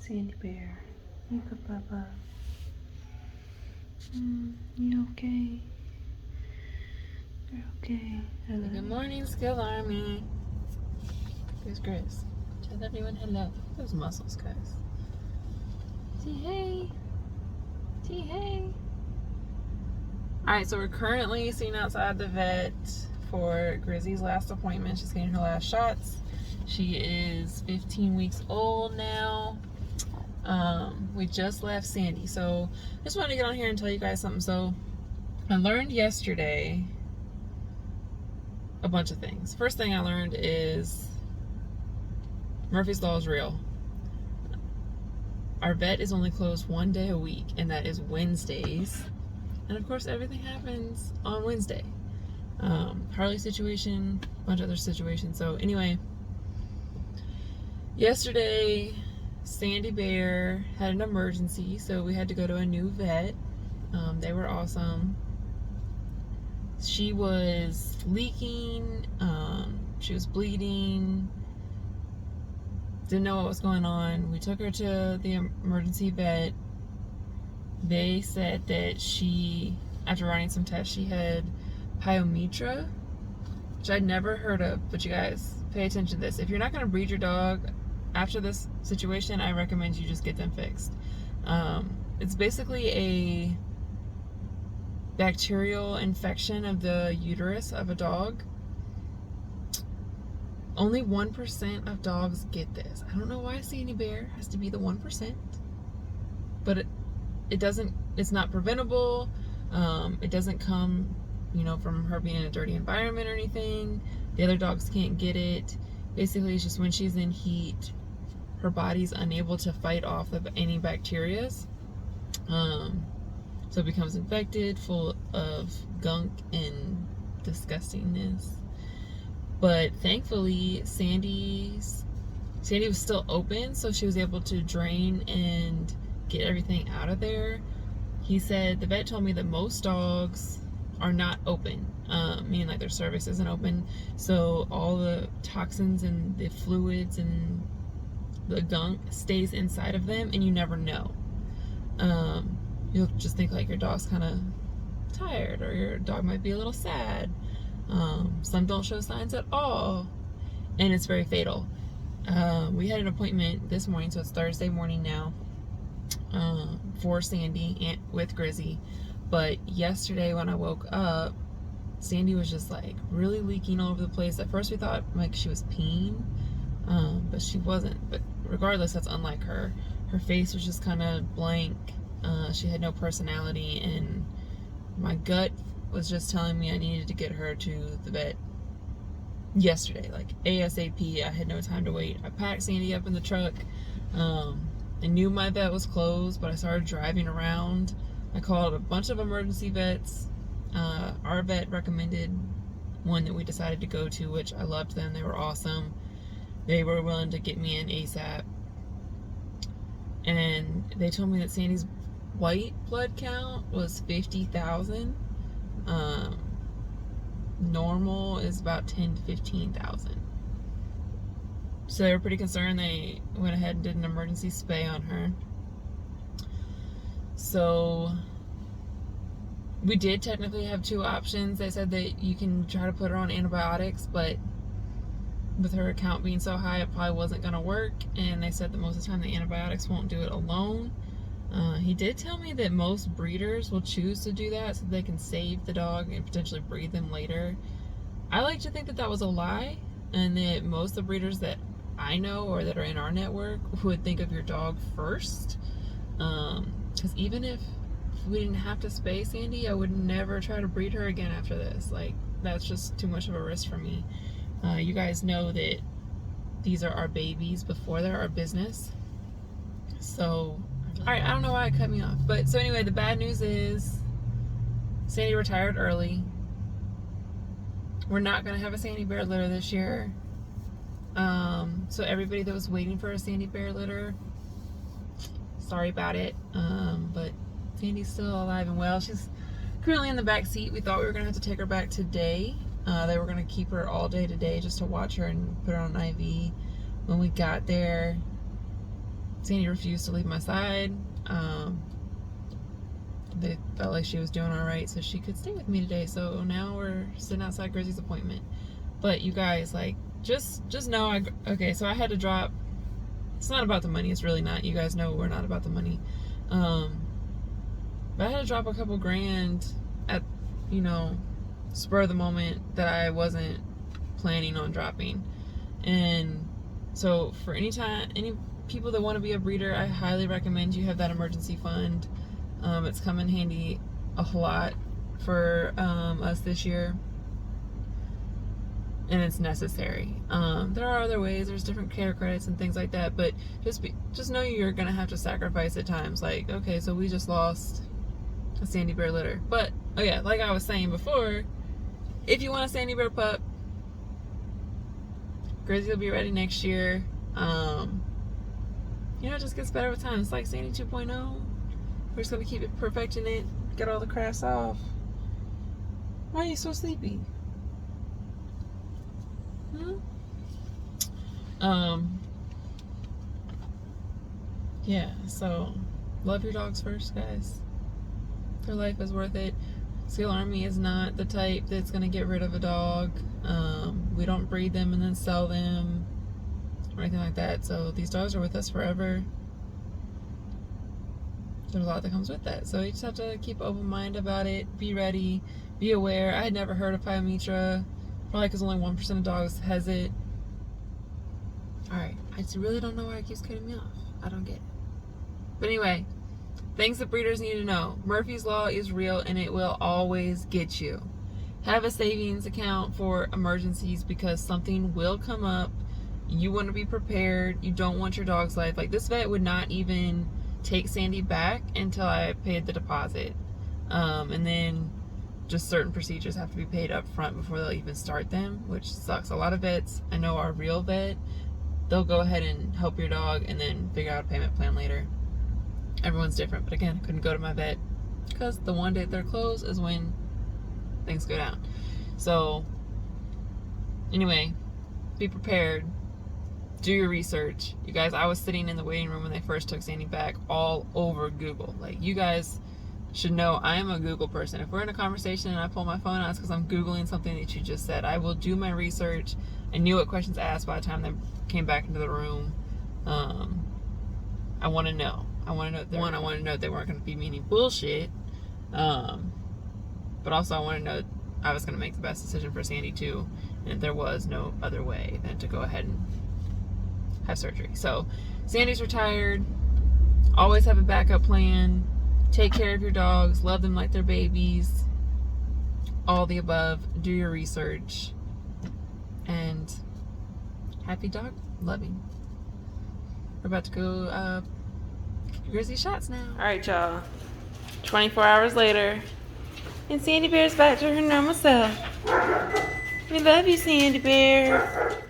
Sandy Bear. You good, Bubba? You okay? You're okay. Good morning, Skill Army. There's Grace. Tell everyone hello. Those muscles, guys. Say hey. Say hey. Alright, so we're currently sitting outside the vet for Grizzy's last appointment. She's getting her last shots. She is 15 weeks old now. We just left Sandy. So I just wanted to get on here and tell you guys something. So I learned yesterday a bunch of things. First thing I learned is Murphy's Law is real. Our vet is only closed one day a week, and that is Wednesdays. And of course, everything happens on Wednesday. Harley situation, a bunch of other situations. So anyway, yesterday, Sandy Bear had an emergency, so we had to go to a new vet. They were awesome. She was leaking, she was bleeding, didn't know what was going on. We took her to the emergency vet. They said that she, after running some tests, she had Pyometra, which I'd never heard of, but you guys pay attention to this. If you're not going to breed your dog after this situation, I recommend you just get them fixed. It's basically a bacterial infection of the uterus of a dog. Only 1% of dogs get this. I don't know why Sandy Bear has to be the 1%, but it doesn't, it's not preventable. It doesn't come, from her being in a dirty environment or anything. The other dogs can't get it. Basically, it's just when she's in heat, her body's unable to fight off of any bacterias. So it becomes infected, full of gunk and disgustingness. But thankfully, Sandy was still open, so she was able to drain and get everything out of there. The vet told me that most dogs are not open, meaning like their cervix isn't open, so all the toxins and the fluids and the gunk stays inside of them, and you never know. You'll just think like your dog's kind of tired, or your dog might be a little sad. Some don't show signs at all, and it's very fatal. We had an appointment this morning, so it's Thursday morning now, for Sandy with Grizzy. But yesterday when I woke up, Sandy was just like really leaking all over the place. At first we thought like she was peeing, but she wasn't. But regardless, that's unlike her. Her face was just kind of blank. She had no personality, and my gut was just telling me I needed to get her to the vet yesterday, like ASAP. I had no time to wait. I packed Sandy up in the truck. I knew my vet was closed, but I started driving around. I called a bunch of emergency vets. Our vet recommended one that we decided to go to, which I loved them. They were awesome. They were willing to get me in ASAP. And they told me that Sandy's white blood count was 50,000. Normal is about 10 to 15,000. So they were pretty concerned. They went ahead and did an emergency spay on her. So we did technically have two options. They said that you can try to put her on antibiotics, but with her count being so high, it probably wasn't going to work. And they said that most of the time the antibiotics won't do it alone. He did tell me that most breeders will choose to do that so they can save the dog and potentially breed them later. I like to think that that was a lie, and that most of the breeders that I know or that are in our network would think of your dog first. Because even if we didn't have to spay Sandy, I would never try to breed her again after this. Like, that's just too much of a risk for me. You guys know that these are our babies before they're our business. So, alright, I don't know why it cut me off. But, so anyway, the bad news is Sandy retired early. We're not going to have a Sandy Bear litter this year. So everybody that was waiting for a Sandy Bear litter, sorry about it. But Sandy's still alive and well. She's currently in the back seat. We thought we were going to have to take her back today. They were going to keep her all day today just to watch her and put her on an IV. When we got there, Sandy refused to leave my side. They felt like she was doing all right, so she could stay with me today. So now we're sitting outside Grizzy's appointment. But you guys, like, just know, okay, so I had to drop. It's not about the money. It's really not. You guys know we're not about the money. But I had to drop a couple grand at, spur of the moment that I wasn't planning on dropping. And so for any people that want to be a breeder, I highly recommend you have that emergency fund. It's come in handy a whole lot for us this year, and it's necessary. There are other ways. There's different care credits and things like that, but just know you're gonna have to sacrifice at times. Like, okay, so we just lost a Sandy Bear litter, but oh yeah, like I was saying before, if you want a Sandy Bear pup, Grizzy will be ready next year. It just gets better with time. It's like Sandy 2.0. We're just gonna keep it perfecting it, get all the crafts off. Why are you so sleepy? Yeah, so love your dogs first, guys. Their life is worth it. Seal Army is not the type that's gonna get rid of a dog. We don't breed them and then sell them or anything like that. So these dogs are with us forever. There's a lot that comes with that. So you just have to keep an open mind about it. Be ready. Be aware. I had never heard of Pyometra. Probably because only 1% of dogs has it. Alright. I just really don't know why it keeps cutting me off. I don't get it. But anyway, things that breeders need to know. Murphy's Law is real and it will always get you. Have a savings account for emergencies because something will come up. You want to be prepared. You don't want your dog's life. Like, this vet would not even take Sandy back until I paid the deposit. And then just certain procedures have to be paid up front before they'll even start them, which sucks. A lot of vets, I know our real vet, they'll go ahead and help your dog and then figure out a payment plan later. Everyone's different, but again, I couldn't go to my vet because the one day they're closed is when things go down. So anyway, be prepared. Do your research. You guys, I was sitting in the waiting room when they first took Sandy back all over Google. Like, you guys should know I am a Google person. If we're in a conversation and I pull my phone out, it's because I'm Googling something that you just said. I will do my research. I knew what questions to ask by the time they came back into the room. I want to know. I want to know. One, I want to know they weren't going to feed me any bullshit. But also I want to know I was going to make the best decision for Sandy too. And there was no other way than to go ahead and have surgery. So Sandy's retired. Always have a backup plan. Take care of your dogs. Love them like they're babies. All the above. Do your research. And happy dog loving. We're about to go get Grizzy shots now. Alright, y'all. 24 hours later. And Sandy Bear's back to her normal self. We love you, Sandy Bear.